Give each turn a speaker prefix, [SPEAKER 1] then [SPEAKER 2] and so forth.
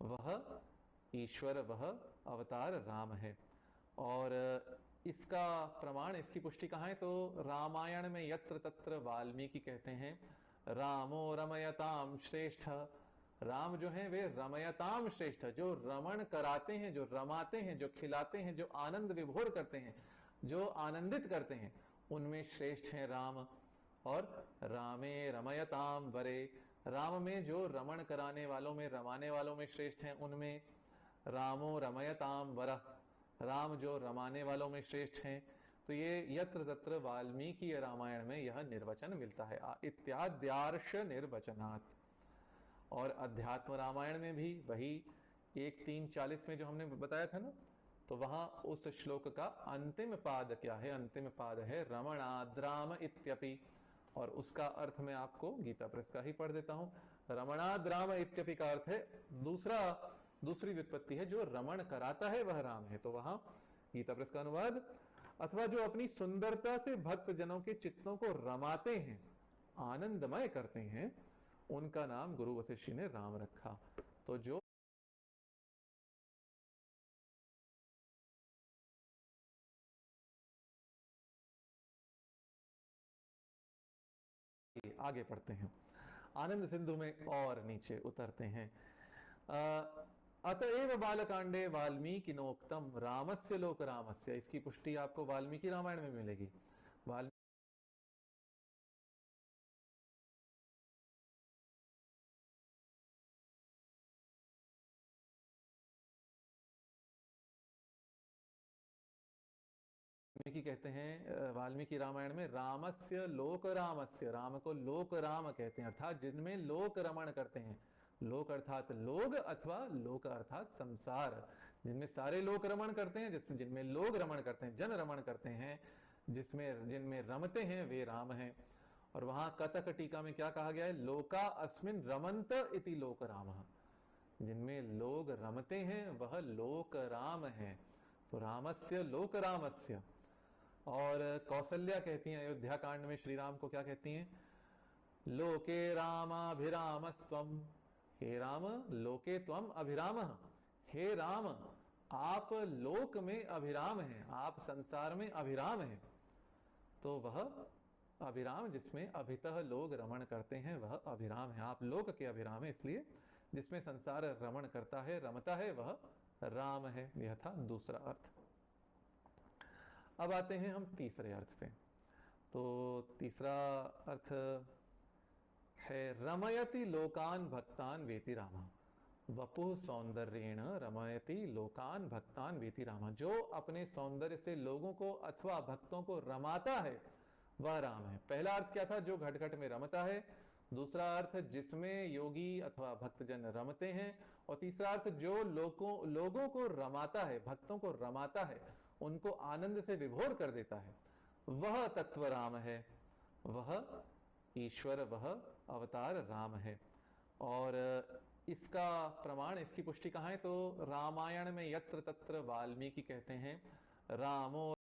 [SPEAKER 1] वह ईश्वर, वह अवतार राम है। और इसका प्रमाण, इसकी पुष्टि कहाँ है? तो रामायण में यत्र तत्र वाल्मीकि कहते हैं रामो रमयताम श्रेष्ठ। राम जो है वे रमयताम श्रेष्ठ, जो रमण कराते हैं, जो रमाते हैं, जो खिलाते हैं, जो आनंद विभोर करते हैं, जो आनंदित करते हैं, उनमें श्रेष्ठ हैं राम। और रामे रमयताम वरे, राम में जो रमण कराने वालों में, रमाने वालों में श्रेष्ठ हैं, उनमें रामो रमयताम वरः, राम जो रमाने वालों में श्रेष्ठ हैं। तो ये यत्र तत्र वाल्मीकि रामायण में यह निर्वचन मिलता है, इत्याद्यार्श निर्वचनात्। और अध्यात्म रामायण में भी वही 1:3:40 में जो हमने बताया था ना, तो वहां उस श्लोक का अंतिम पाद क्या है? अंतिम पाद है रमणाद्राम इत्यपि। और उसका अर्थ मैं आपको गीता प्रेस का ही पढ़ देता हूं। रमणाद्राम इत्यपि का अर्थ है दूसरी व्युत्पत्ति है, जो रमण कराता है वह राम है। तो वहां गीता प्रेस का अनुवाद, अथवा जो अपनी सुंदरता से भक्त जनों के चित्तों को रमाते हैं, आनंदमय करते हैं, उनका नाम गुरु वशिष्ठ ने राम रखा। तो जो आगे पढ़ते हैं, आनंद सिंधु में और नीचे उतरते हैं। अतएव बालकांडे वाल्मीकिनोक्तम रामस्य लोक रामस्य, इसकी पुष्टि आपको वाल्मीकि रामायण में मिलेगी। वाल्मीकि कहते हैं वाल्मीकि रामायण में रामस्य लोक रामस्य, राम को लोक राम कहते हैं, अर्थात जिनमें लोक रमण करते हैं। लोक अर्थात लोग, अथवा लोक अर्थात संसार, जिनमें सारे लोक रमण करते हैं, जिनमें लोग रमण करते हैं, जन रमण करते हैं, जिनमें रमते हैं, वे राम हैं। और वहां कतक टीका में क्या कहा गया है? लोका अस्मिन रमंत इति लोक राम, जिनमें लोग रमते हैं वह लोक राम है। तो रामस्य लोक रामस्य। और कौसल्या कहती हैं अयोध्या कांड में श्री राम को क्या कहती हैं? लोके रामाभिराम स्वम, हे राम लोके त्वम अभिराम, हे राम आप लोक में अभिराम हैं, आप संसार में अभिराम हैं। तो वह अभिराम जिसमें अभितः लोग रमण करते हैं वह अभिराम है, आप लोक के अभिराम है, इसलिए जिसमें संसार रमण करता है, रमता है, वह राम है। यह था दूसरा अर्थ। अब आते हैं हम तीसरे अर्थ पे। तो तीसरा अर्थ है रमयति लोकान भक्तान वेति रामा, वपुः सौंदर्येण रमयति लोकान भक्तान वेति रामा, जो अपने सौंदर्य से लोगों को अथवा भक्तों को रमाता है वह राम है। पहला अर्थ क्या था? जो घट घट में रमता है। दूसरा अर्थ जिसमें योगी अथवा भक्तजन रमते हैं। और तीसरा अर्थ जो लोगों को रमाता है, भक्तों को रमाता है, उनको आनंद से विभोर कर देता है, वह तत्व राम है, वह ईश्वर, वह अवतार राम है। और इसका प्रमाण, इसकी पुष्टि कहाँ है? तो रामायण में यत्र तत्र वाल्मीकि कहते हैं रामो